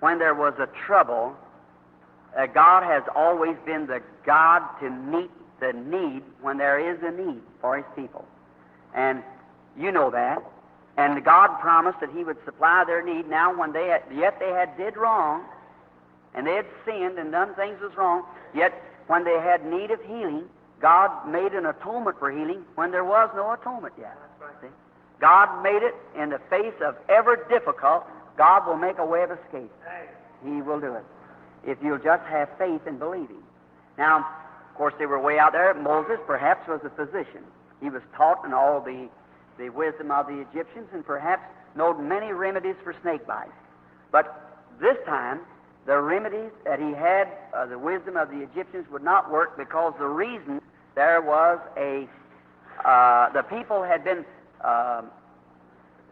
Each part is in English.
when there was a trouble, God has always been the God to meet the need when there is a need for His people. And you know that. And God promised that He would supply their need. Now, when they had did wrong, and they had sinned and done things was wrong, yet when they had need of healing, God made an atonement for healing when there was no atonement yet. See? God made it in the face of ever difficult. God will make a way of escape. He will do it if you'll just have faith and believing. Now, of course, they were way out there. Moses perhaps was a physician. He was taught in all the wisdom of the Egyptians and perhaps knowed many remedies for snake bites. But this time, the remedies that he had, the wisdom of the Egyptians, would not work because the reason there was the people had been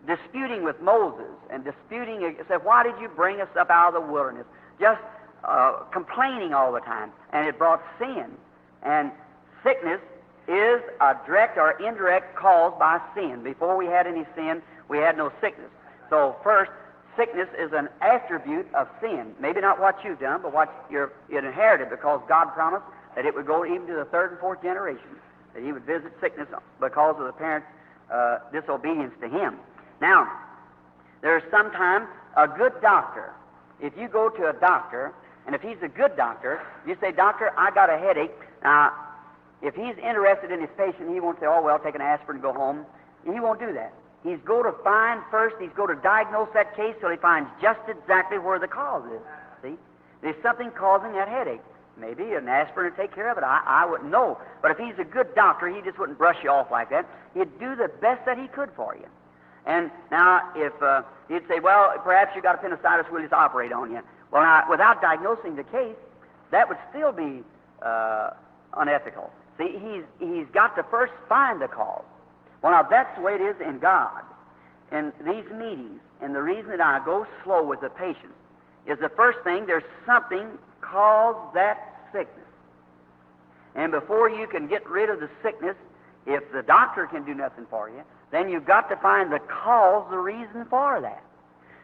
disputing with Moses and disputing, said, why did you bring us up out of the wilderness? Just complaining all the time. And it brought sin. And sickness is a direct or indirect cause by sin. Before we had any sin, we had no sickness. So first, sickness is an attribute of sin. Maybe not what you've done, but what you inherited, because God promised that it would go even to the third and fourth generation, that He would visit sickness because of the parents' disobedience to Him. Now, there's sometimes a good doctor. If you go to a doctor, and if he's a good doctor, you say, Doctor, I got a headache. Now, if he's interested in his patient, he won't say, oh, well, take an aspirin and go home. He won't do that. He's going to find first, he's going to diagnose that case till he finds just exactly where the cause is. See? There's something causing that headache. Maybe an aspirin would take care of it. I wouldn't know. But if he's a good doctor, he just wouldn't brush you off like that. He'd do the best that he could for you. And now, if he'd say, well, perhaps you got appendicitis, we'll just operate on you. Well, now, without diagnosing the case, that would still be unethical. See, he's got to first find the cause. Well, now, that's the way it is in God. In these meetings, and the reason that I go slow with the patient is the first thing, there's something caused that sickness. And before you can get rid of the sickness, if the doctor can do nothing for you, then you've got to find the cause, the reason for that.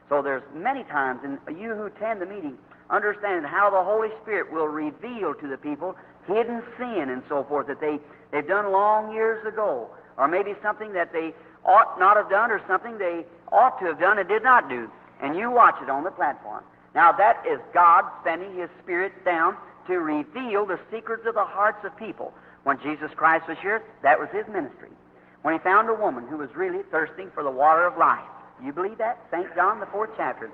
So there's many times, and you who attend the meeting understand how the Holy Spirit will reveal to the people hidden sin and so forth that they've done long years ago, or maybe something that they ought not have done, or something they ought to have done and did not do. And you watch it on the platform. Now that is God sending His Spirit down to reveal the secrets of the hearts of people. When Jesus Christ was here, that was His ministry. When He found a woman who was really thirsting for the water of life. You believe that? St. John, the 4th chapter.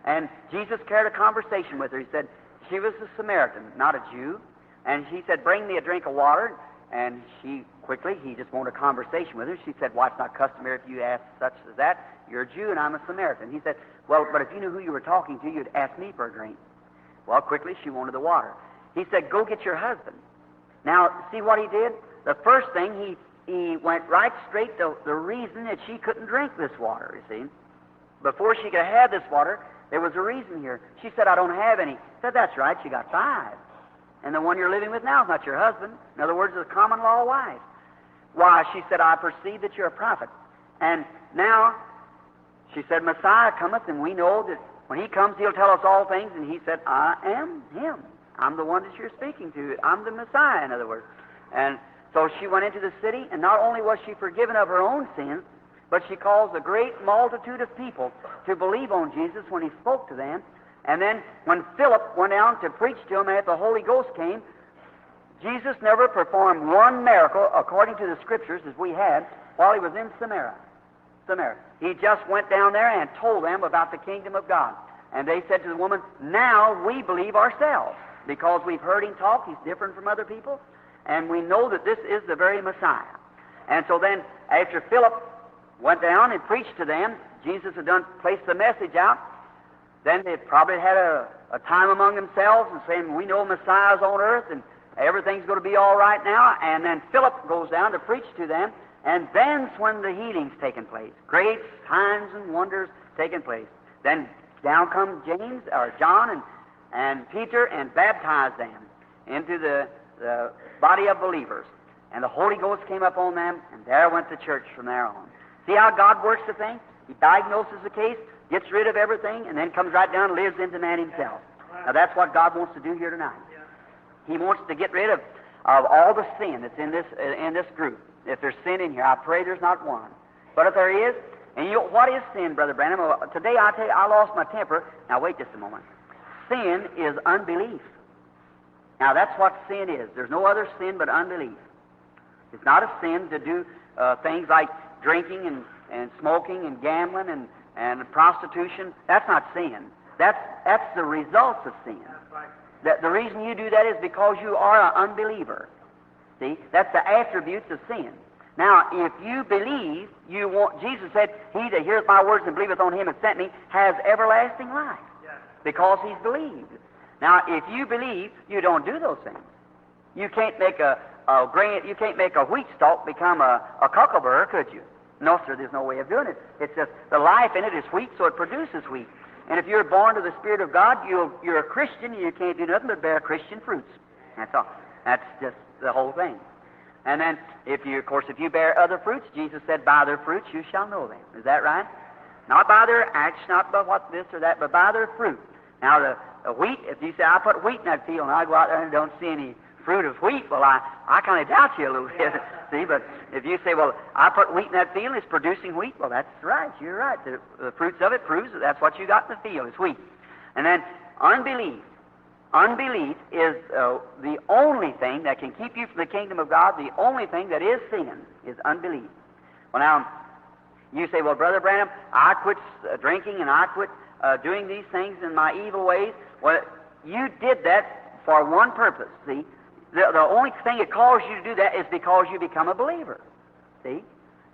And Jesus carried a conversation with her. He said, she was a Samaritan, not a Jew. And she said, bring me a drink of water. And he just wanted a conversation with her. She said, well, it's not customary if you ask such as that. You're a Jew and I'm a Samaritan. He said, well, but if you knew who you were talking to, you'd ask me for a drink. Well, quickly, she wanted the water. He said, go get your husband. Now, see what he did? The first thing, he went right straight to the reason that she couldn't drink this water, you see. Before she could have this water, there was a reason here. She said, I don't have any. He said, that's right, you got 5. And the one you're living with now is not your husband. In other words, it's a common law wife. Why, she said, I perceive that you're a prophet. And now, she said, Messiah cometh, and we know that when He comes, He'll tell us all things. And He said, I am Him. I'm the one that you're speaking to. I'm the Messiah, in other words. And so she went into the city, and not only was she forgiven of her own sins, but she caused a great multitude of people to believe on Jesus when He spoke to them. And then when Philip went down to preach to them after the Holy Ghost came, Jesus never performed one miracle according to the Scriptures as we had while He was in Samaria. He just went down there and told them about the kingdom of God. And they said to the woman, now we believe ourselves, because we've heard Him talk. He's different from other people. And we know that this is the very Messiah. And so then, after Philip went down and preached to them, Jesus had placed the message out. Then they probably had a time among themselves and saying, we know Messiah's on earth and everything's going to be all right now. And then Philip goes down to preach to them, and then's when the healing's taken place. Great signs and wonders taking place. Then down come James or John and Peter and baptized them into the body of believers. And the Holy Ghost came up on them, and there went the church from there on. See how God works the thing? He diagnoses the case, gets rid of everything, and then comes right down and lives into man himself. Now that's what God wants to do here tonight. He wants to get rid of all the sin that's in this group. If there's sin in here, I pray there's not one. But if there is, and you know, what is sin, Brother Branham? Today I tell you, I lost my temper. Now wait just a moment. Sin is unbelief. Now that's what sin is. There's no other sin but unbelief. It's not a sin to do things like drinking and smoking and gambling and prostitution. That's not sin. That's the results of sin. The reason you do that is because you are an unbeliever. See, that's the attributes of sin. Now, if you believe, Jesus said, "He that heareth my words and believeth on him that sent me has everlasting life," because he's believed. Now, if you believe, you don't do those things. You can't make you can't make a wheat stalk become a cockleburr, could you? No, sir. There's no way of doing it. It's just the life in it is wheat, so it produces wheat. And if you're born to the Spirit of God, you're a Christian, and you can't do nothing but bear Christian fruits. That's all. That's just the whole thing. And then, if you bear other fruits, Jesus said, "By their fruits you shall know them." Is that right? Not by their acts, not by what this or that, but by their fruit. Now, the wheat, if you say, "I put wheat in that field," and I go out there and don't see any fruit of wheat, well, I kind of doubt you a little bit. See, but if you say, "Well, I put wheat in that field, it's producing wheat," well, that's right. You're right. The fruits of it proves that that's what you got in the field. It's wheat. And then unbelief. Unbelief is the only thing that can keep you from the kingdom of God. The only thing that is sin is unbelief. Well, now, you say, "Well, Brother Branham, I quit drinking and I quit doing these things in my evil ways." Well, you did that for one purpose, see? The only thing that caused you to do that is because you become a believer, see?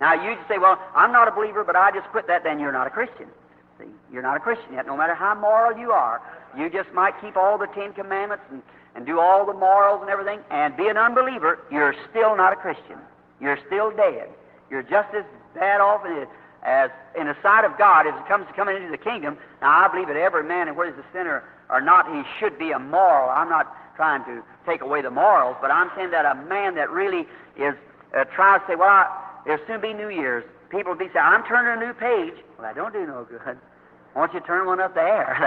Now, you say, "Well, I'm not a believer, but I just quit that," then you're not a Christian. See, you're not a Christian yet, no matter how moral you are. You just might keep all the 10 Commandments and do all the morals and everything and be an unbeliever. You're still not a Christian. You're still dead. You're just as bad off as in the sight of God as it comes to coming into the kingdom. Now, I believe that every man, and whether he's a sinner or not, he should be a moral. I'm not trying to take away the morals, but I'm saying that a man that really is trying to say, "Well, there'll soon be New Year's." People will be saying, "I'm turning a new page." Well, that don't do no good. Why don't you turn one up there?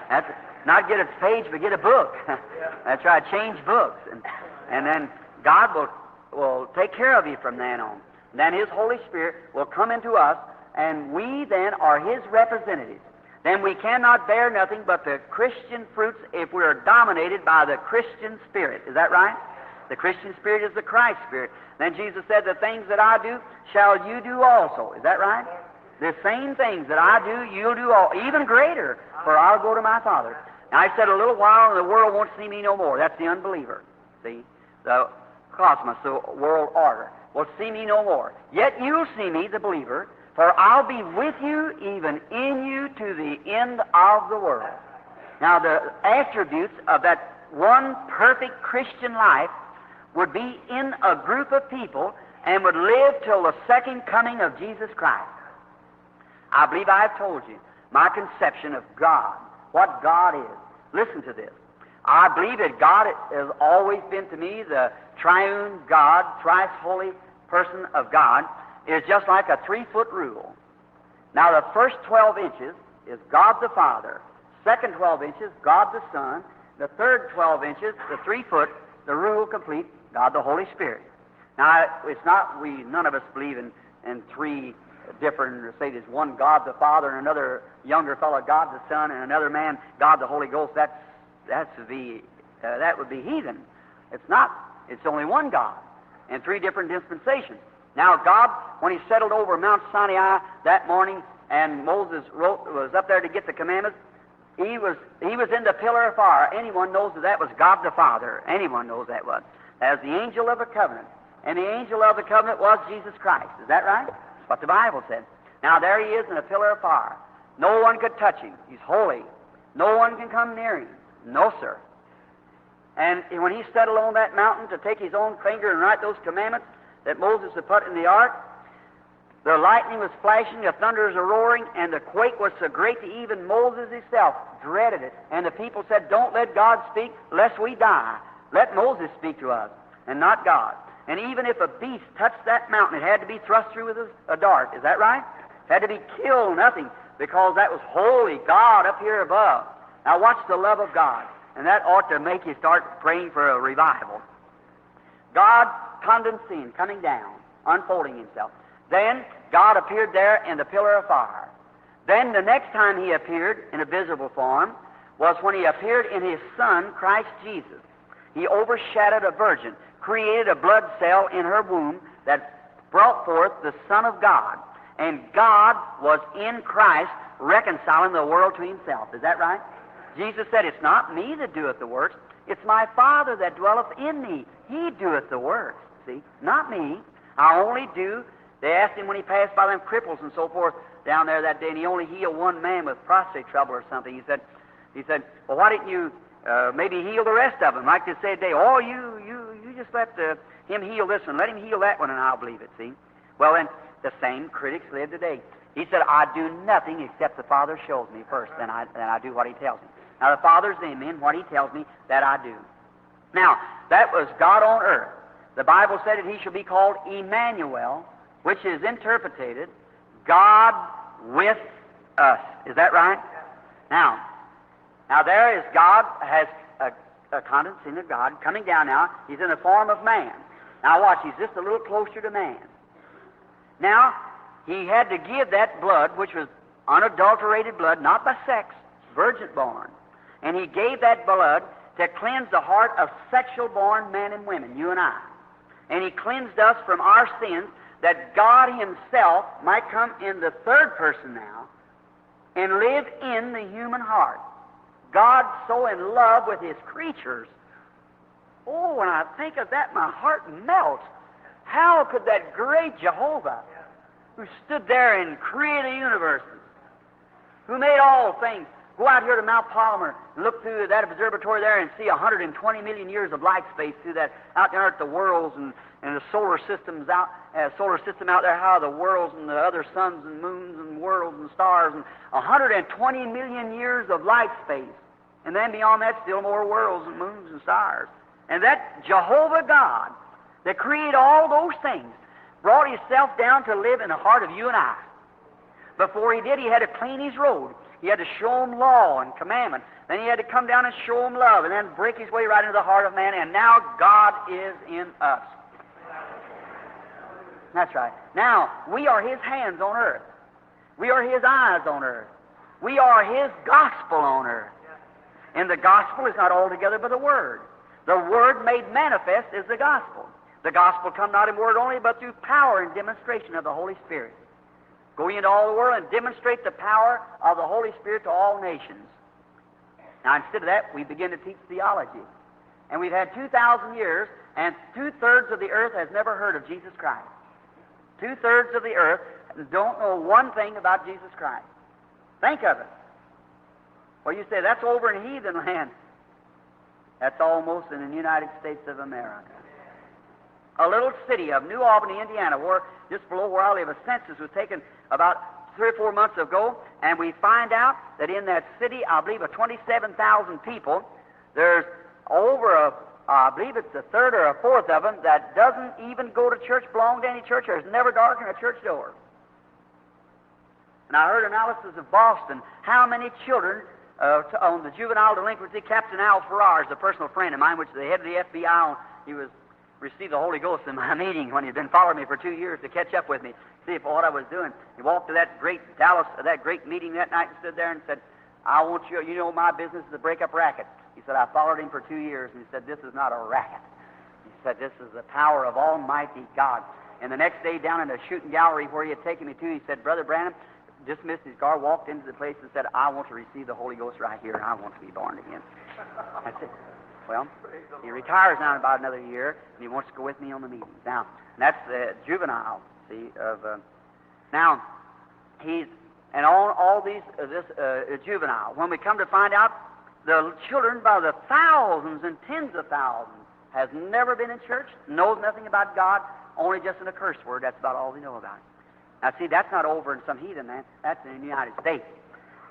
That's not get a page, but get a book. That's right, change books. And then God will take care of you from then on. And then His Holy Spirit will come into us, and we then are His representatives. Then we cannot bear nothing but the Christian fruits if we are dominated by the Christian Spirit. Is that right? The Christian Spirit is the Christ Spirit. Then Jesus said, "The things that I do shall you do also." Is that right? The same things that I do, you'll do all, even greater, for I'll go to my Father. Now, I said, "A little while and the world won't see me no more." That's the unbeliever. See? The cosmos, the world order, will see me no more. Yet you'll see me, the believer, for I'll be with you, even in you, to the end of the world. Now, the attributes of that one perfect Christian life would be in a group of people and would live till the second coming of Jesus Christ. I believe I have told you my conception of God, what God is. Listen to this. I believe that God has always been to me the triune God, thrice holy person of God, is just like a 3-foot rule. Now, the first 12 inches is God the Father. Second 12 inches, God the Son. The third 12 inches, the 3-foot, the rule complete, God the Holy Spirit. Now, it's not, none of us believe in three different, say there's one God the Father and another younger fellow God the Son and another man God the Holy Ghost. That would be heathen. It's not. It's only one God and 3 different dispensations. Now, God, when He settled over Mount Sinai that morning and Moses was up there to get the commandments, He was in the pillar of fire. Anyone knows that was God the Father. Anyone knows that was. As the angel of the covenant. And the angel of the covenant was Jesus Christ. Is that right? That's what the Bible said. Now, there He is in a pillar of fire. No one could touch Him. He's holy. No one can come near Him. No, sir. And when He settled on that mountain to take His own finger and write those commandments that Moses had put in the ark, the lightning was flashing, the thunders were roaring, and the quake was so great that even Moses himself dreaded it. And the people said, "Don't let God speak, lest we die. Let Moses speak to us, and not God." And even if a beast touched that mountain, it had to be thrust through with a dart. Is that right? It had to be killed, nothing. because that was holy God up here above. Now watch the love of God, and that ought to make you start praying for a revival. God condescending, coming down, unfolding Himself. Then God appeared there in the pillar of fire. Then the next time He appeared in a visible form was when He appeared in His Son, Christ Jesus. He overshadowed a virgin, created a blood cell in her womb that brought forth the Son of God. And God was in Christ reconciling the world to Himself. Is that right? Jesus said, it's not me that doeth the works, it's my Father that dwelleth in me. He doeth the works. See? Not me. I only do. They asked Him when He passed by them cripples and so forth down there that day, and He only healed one man with prostate trouble or something. He said, well, why didn't you maybe heal the rest of them? Like they say today, oh, you just let Him heal this one. Let Him heal that one, and I'll believe it, see? Well, then, the same critics live today. He said, I do nothing except the Father shows me first, then I do what He tells me. Now, the Father's in me, and what He tells me, that I do. Now, that was God on earth. The Bible said that He shall be called Emmanuel, which is interpreted, God with us. Is that right? Now there is God has a condescending of God coming down now. He's in the form of man. Now watch, He's just a little closer to man. Now, He had to give that blood, which was unadulterated blood, not by sex, virgin born. And He gave that blood to cleanse the heart of sexual-born men and women, you and I. And He cleansed us from our sins, that God Himself might come in the third person now and live in the human heart. God so in love with His creatures. Oh, when I think of that, my heart melts. How could that great Jehovah, who stood there and created the universes, who made all things, go out here to Mount Palomar and look through that observatory there and see 120 million years of light space through that, out there at the worlds and the solar system out there, how the worlds and the other suns and moons and worlds and stars, and 120 million years of light space. And then beyond that, still more worlds and moons and stars. And that Jehovah God that created all those things brought Himself down to live in the heart of you and I. Before He did, He had to clean His road. He had to show Him law and commandment. Then He had to come down and show Him love, and then break His way right into the heart of man. And now God is in us. That's right. Now, we are His hands on earth. We are His eyes on earth. We are His gospel on earth. And the gospel is not altogether but the Word. The Word made manifest is the gospel. The gospel come not in word only, but through power and demonstration of the Holy Spirit. Go into all the world and demonstrate the power of the Holy Spirit to all nations. Now, instead of that, we begin to teach theology. And we've had 2,000 years, and 2/3 of the earth has never heard of Jesus Christ. 2/3 of the earth don't know one thing about Jesus Christ. Think of it. Well, you say, that's over in heathen land. That's almost in the United States of America. A little city of New Albany, Indiana, where just below where I live, a census was taken about 3 or 4 months ago, and we find out that in that city, I believe, of 27,000 people, there's over I believe it's a third or a fourth of them that doesn't even go to church, belong to any church, or has never darkened a church door. And I heard analysis of Boston, how many children on the juvenile delinquency. Captain Al Farrar is a personal friend of mine, which is the head of the FBI. He received the Holy Ghost in my meeting when he'd been following me for 2 years to catch up with me, see if what I was doing. He walked to that great meeting that night and stood there and said, I want you, my business is to break up racket. He said, I followed him for 2 years, and he said, this is not a racket. He said, this is the power of Almighty God. And the next day down in the shooting gallery where he had taken me to, he said, Brother Branham, dismissed his car, walked into the place and said, I want to receive the Holy Ghost right here, and I want to be born again. That's it. Well, he retires now in about another year, and he wants to go with me on the meetings. Now, that's the juvenile, see, now, he's, and on all these, juvenile, when we come to find out, the children by the thousands and tens of thousands has never been in church, knows nothing about God, only just in a curse word. That's about all they know about it. Now, see, that's not over in some heathen land. That's in the United States.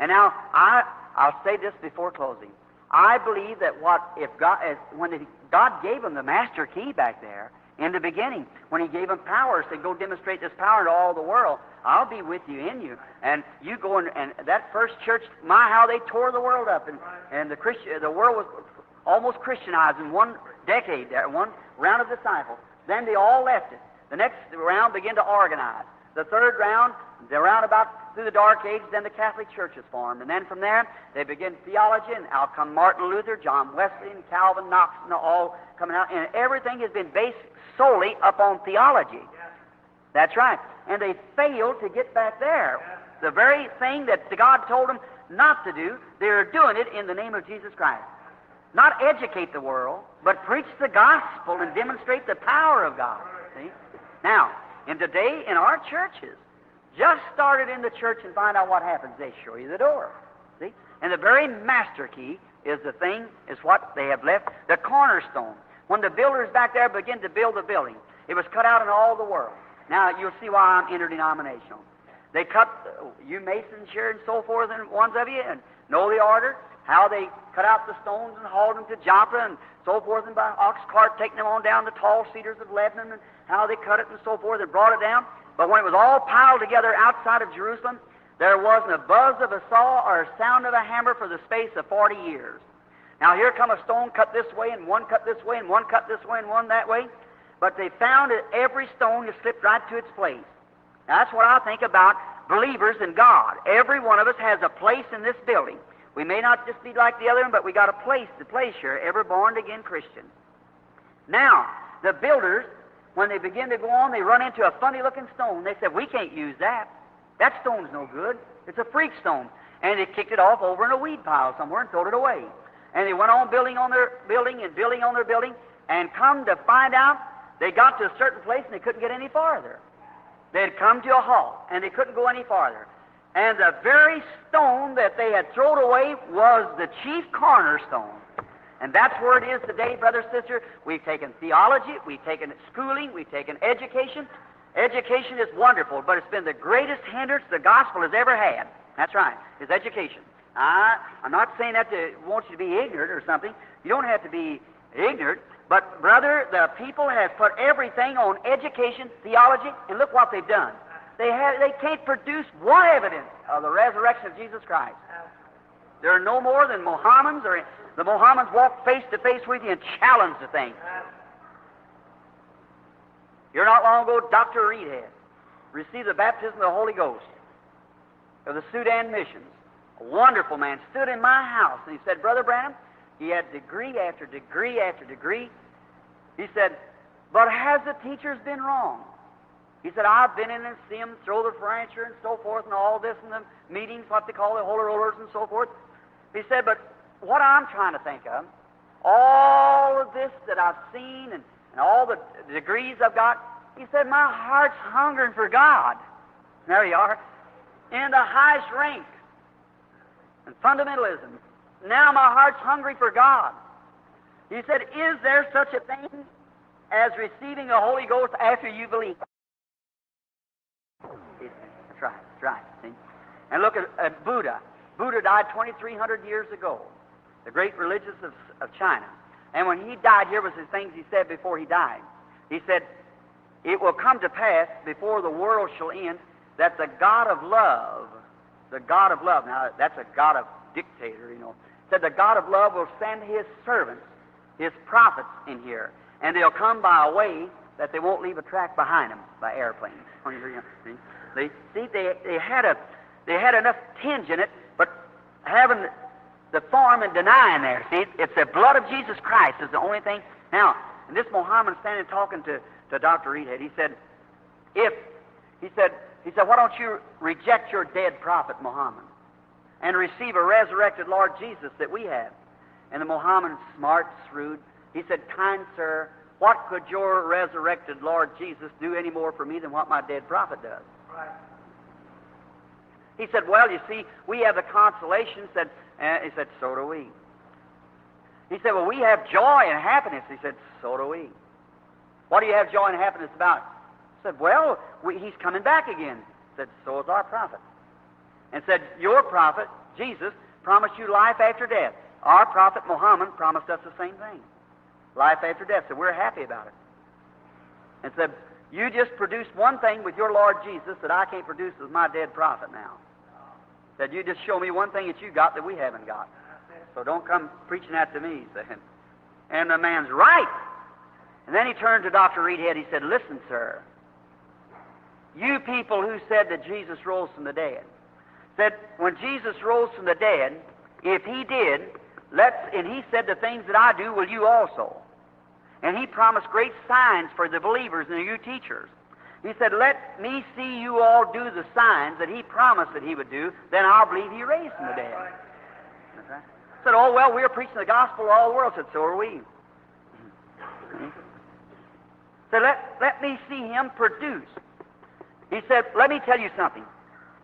And now, I'll say this before closing. I believe that when God gave them the master key back there, In the beginning, when He gave them power, said, go demonstrate this power to all the world. I'll be with you in you. And you go and that first church, how they tore the world up. And the world was almost Christianized in one decade there, one round of disciples. Then they all left it. The next round began to organize. The third round, around about through the Dark Age, then the Catholic Church is formed. And then from there, they begin theology, and out come Martin Luther, John Wesley, and Calvin, Knox, and all coming out. And everything has been based solely upon theology. That's right. And they failed to get back there. The very thing that God told them not to do, they're doing it in the name of Jesus Christ. Not educate the world, but preach the gospel and demonstrate the power of God. See? Now, and today in our churches, just started in the church and find out what happens. They show you the door. See? And the very master key is the thing, is what they have left, the cornerstone. When the builders back there begin to build the building, it was cut out in all the world. Now, you'll see why I'm interdenominational. They cut, you masons here and so forth, and ones of you, and know the order, how they cut out the stones and hauled them to Joppa and so forth, and by ox cart taking them on down the tall cedars of Lebanon, and how they cut it and so forth and brought it down. But when it was all piled together outside of Jerusalem, there wasn't a buzz of a saw or a sound of a hammer for the space of 40 years. Now here come a stone cut this way, and one cut this way, and one cut this way, and one that way. But they found that every stone has slipped right to its place. Now, that's what I think about believers in God. Every one of us has a place in this building. We may not just be like the other one, but we got a place here, every born-again Christian. Now, the builders, when they begin to go on, they run into a funny-looking stone. They said, we can't use that. That stone's no good. It's a freak stone. And they kicked it off over in a weed pile somewhere and thrown it away. And they went on building on their building and building on their building, and come to find out, they got to a certain place and they couldn't get any farther. They had come to a halt, and they couldn't go any farther. And the very stone that they had thrown away was the chief cornerstone. And that's where it is today, brother, sister. We've taken theology, we've taken schooling, we've taken education. Education is wonderful, but it's been the greatest hindrance the gospel has ever had. That's right, is education. I'm not saying that to want you to be ignorant or something. You don't have to be ignorant. But, brother, the people have put everything on education, theology, and look what they've done. They can't produce one evidence of the resurrection of Jesus Christ. They're no more than Mohammedans, or the Mohammedans walk face to face with you and challenge the thing. Here not long ago, Dr. Reed had received the baptism of the Holy Ghost of the Sudan missions. A wonderful man stood in my house, and he said, Brother Branham, he had degree after degree after degree. He said, but has the teachers been wrong? He said, I've been in and seen them throw the furniture and so forth and all this in the meetings, what they call the holy rollers and so forth. He said, but what I'm trying to think of, all of this that I've seen and all the degrees I've got, he said, my heart's hungering for God. There you are. In the highest rank. And fundamentalism. Now my heart's hungry for God. He said, is there such a thing as receiving the Holy Ghost after you believe? That's right. See? And look at Buddha. Buddha died 2,300 years ago, the great religious of China. And when he died, here was the things he said before he died. He said, it will come to pass before the world shall end that the God of love, now that's a God of dictator, said the God of love will send His servants, His prophets in here, and they'll come by a way that they won't leave a track behind them by airplanes. They had enough tinge in it, but having the form and denying there. See, it's the blood of Jesus Christ is the only thing. Now, and this Mohammed standing talking to Dr. Reedhead, he said, why don't you reject your dead prophet Muhammad and receive a resurrected Lord Jesus that we have? And the Mohammedan, smart, shrewd, he said, kind sir, what could your resurrected Lord Jesus do any more for me than what my dead prophet does? Right. He said, well, you see, we have the consolation. He said, so do we. He said, well, we have joy and happiness. He said, so do we. What do you have joy and happiness about? He said, well, he's coming back again. He said, so is our prophet. And said, your prophet, Jesus, promised you life after death. Our prophet, Muhammad, promised us the same thing. Life after death. So we're happy about it. and said, you just produced one thing with your Lord Jesus that I can't produce with my dead prophet now. Said, you just show me one thing that you got that we haven't got. So don't come preaching that to me, said. And the man's right. And then he turned to Dr. Reedhead. He said, listen, sir, you people who said that Jesus rose from the dead, said, when Jesus rose from the dead, if he did, and he said, the things that I do will you also. And he promised great signs for the believers and you teachers. He said, let me see you all do the signs that he promised that he would do, then I'll believe he raised from the dead. Okay. Said, oh, well, we're preaching the gospel to all the world. Said, so are we. Said, let me see him produce. He said, let me tell you something.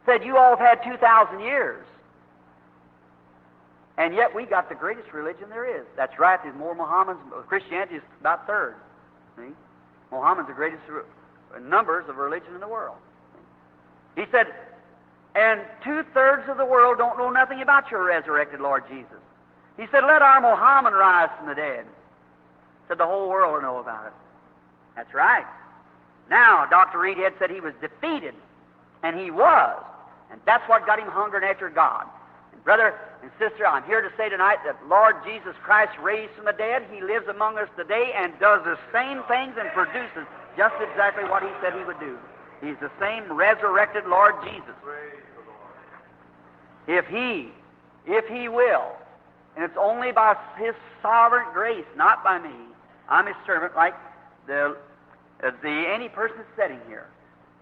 Said, you all have had 2,000 years. And yet we got the greatest religion there is. That's right. There's more Mohammedans. Christianity is about third. See? Mohammed's the greatest numbers of religion in the world. He said, and 2/3 of the world don't know nothing about your resurrected Lord Jesus. He said, let our Muhammad rise from the dead. Said the whole world will know about it. That's right. Now, Dr. Reedhead said he was defeated, and he was. And that's what got him hungering after God. And brother and sister, I'm here to say tonight that Lord Jesus Christ raised from the dead. He lives among us today and does the same things and produces just exactly what he said he would do. He's the same resurrected Lord Jesus. If he will, and it's only by his sovereign grace, not by me. I'm his servant, like any person that's sitting here,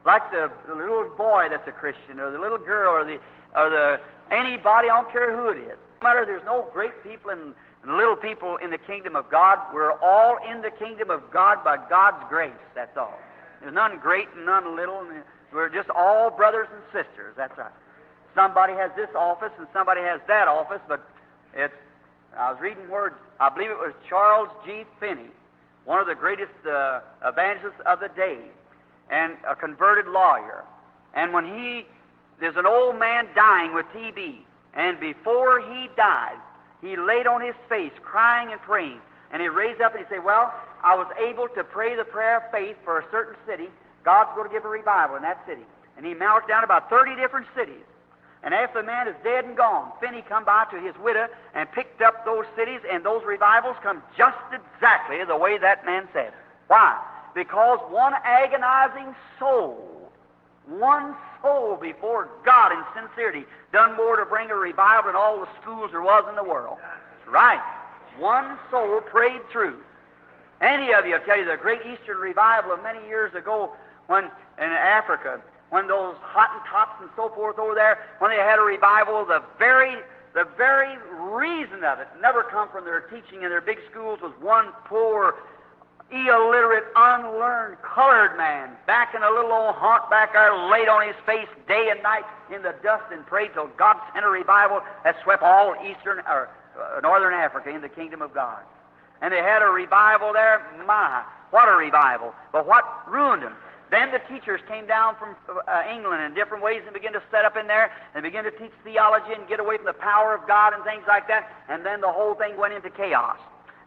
like the little boy that's a Christian, or the little girl, or the anybody. I don't care who it is. No matter. There's no great people and little people in the kingdom of God. We're all in the kingdom of God by God's grace. That's all. There's none great and none little. And we're just all brothers and sisters. That's right. Somebody has this office and somebody has that office, but I was reading words. I believe it was Charles G. Finney, one of the greatest evangelists of the day, and a converted lawyer. And there's an old man dying with TB, and before he died, he laid on his face crying and praying, and he raised up and he said, well, I was able to pray the prayer of faith for a certain city. God's going to give a revival in that city. And he marched down about 30 different cities. And after the man is dead and gone, Finney come by to his widow and picked up those cities, and those revivals come just exactly the way that man said. Why? Because one agonizing soul, one soul before God in sincerity, done more to bring a revival than all the schools there was in the world. That's right. One soul prayed through. Any of you will tell you the great Eastern revival of many years ago when in Africa, when those Hottentots and so forth over there, when they had a revival, the very reason of it never come from their teaching in their big schools, was one poor, illiterate, unlearned colored man back in a little old haunt back there, laid on his face day and night in the dust and prayed till God sent a revival that swept all Eastern or Northern Africa in the kingdom of God. And they had a revival there. My, what a revival! But what ruined them? Then the teachers came down from England in different ways and began to set up in there and begin to teach theology and get away from the power of God and things like that. And then the whole thing went into chaos.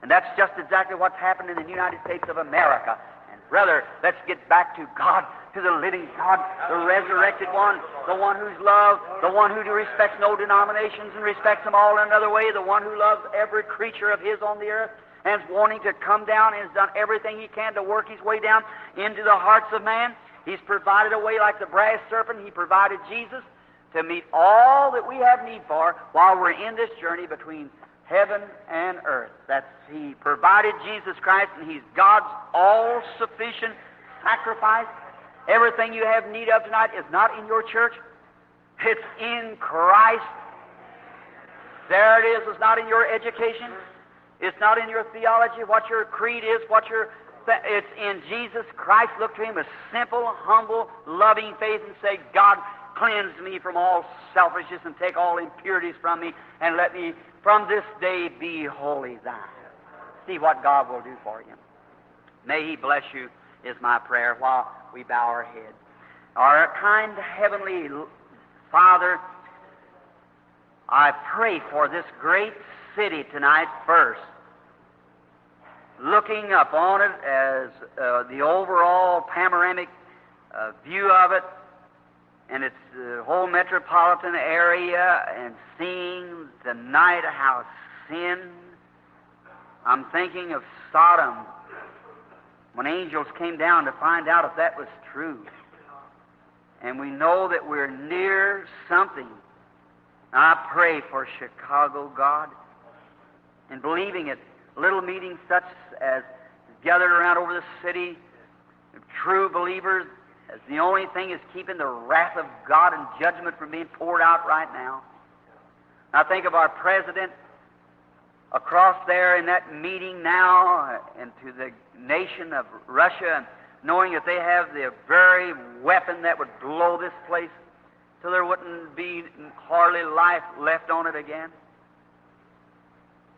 And that's just exactly what's happened in the United States of America. And brother, let's get back to God, to the living God, the resurrected one, the one who's loved, the one who respects no denominations and respects them all in another way, the one who loves every creature of his on the earth, and is wanting to come down and has done everything he can to work his way down into the hearts of man. He's provided a way like the brass serpent. He provided Jesus to meet all that we have need for while we're in this journey between heaven and earth. He provided Jesus Christ, and he's God's all-sufficient sacrifice. Everything you have need of tonight is not in your church. It's in Christ. There it is. It's not in your education. It's not in your theology, what your creed is, it's in Jesus Christ. Look to him with simple, humble, loving faith and say, God, cleanse me from all selfishness and take all impurities from me, and let me from this day be wholly thine. See what God will do for you. May he bless you, is my prayer, while we bow our heads. Our kind heavenly Father, I pray for this great city tonight first. looking upon it as the overall panoramic view of it, and its whole metropolitan area, and seeing tonight how sin, I'm thinking of Sodom, when angels came down to find out if that was true. And we know that we're near something. I pray for Chicago, God, and believing it, little meetings such as gathered around over the city, true believers, as the only thing is keeping the wrath of God and judgment from being poured out right now. I think of our president across there in that meeting now, and to the nation of Russia, knowing that they have the very weapon that would blow this place till there wouldn't be hardly life left on it again,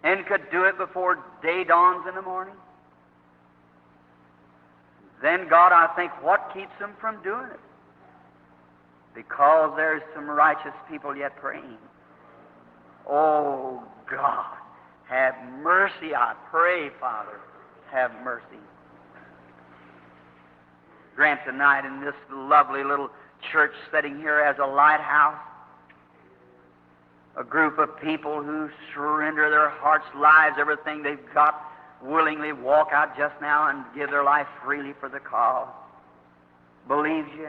and could do it before day dawns in the morning. Then, God, I think, what keeps them from doing it? Because there's some righteous people yet praying. Oh, God, have mercy, I pray, Father, have mercy. Grant tonight in this lovely little church setting here as a lighthouse, a group of people who surrender their hearts, lives, everything they've got, willingly walk out just now and give their life freely for the cause. Believes you?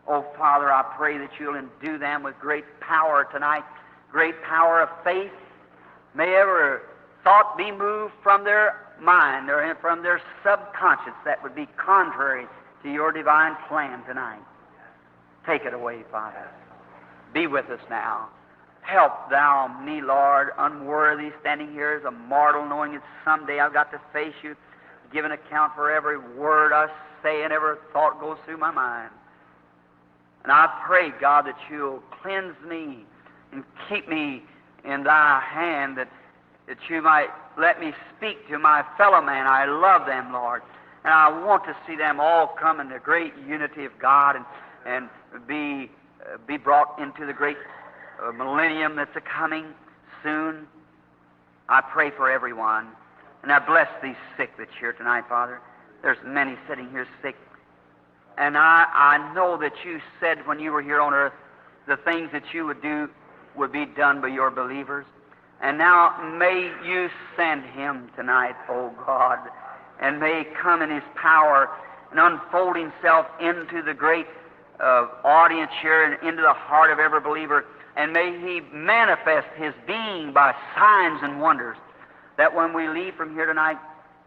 Oh, Father, I pray that you'll endue them with great power tonight, great power of faith. May every thought be moved from their mind or from their subconscious that would be contrary to your divine plan tonight. Take it away, Father. Be with us now. Help thou me, Lord, unworthy, standing here as a mortal, knowing that someday I've got to face you, give an account for every word I say and every thought goes through my mind. And I pray, God, that you'll cleanse me and keep me in thy hand, that you might let me speak to my fellow man. I love them, Lord, and I want to see them all come in the great unity of God and be brought into the great millennium that's a-coming soon. I pray for everyone. And I bless these sick that's here tonight, Father. There's many sitting here sick. And I know that you said when you were here on earth, the things that you would do would be done by your believers. And now may you send him tonight, oh God, and may he come in his power and unfold himself into the great audience here and into the heart of every believer. And may he manifest his being by signs and wonders, that when we leave from here tonight,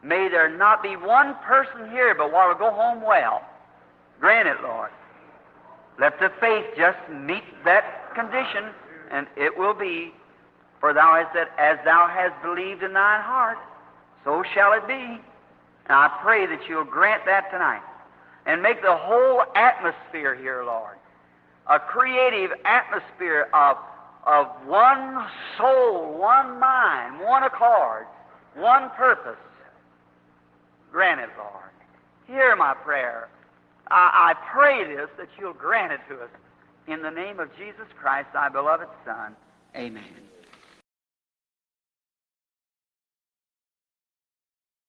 may there not be one person here but while we go home well. Grant it, Lord. Let the faith just meet that condition, and it will be. For thou hast said, as thou hast believed in thine heart, so shall it be. And I pray that you'll grant that tonight, and make the whole atmosphere here, Lord, a creative atmosphere of one soul, one mind, one accord, one purpose. Grant it, Lord. Hear my prayer. I pray this, that you'll grant it to us. In the name of Jesus Christ, thy beloved Son. Amen.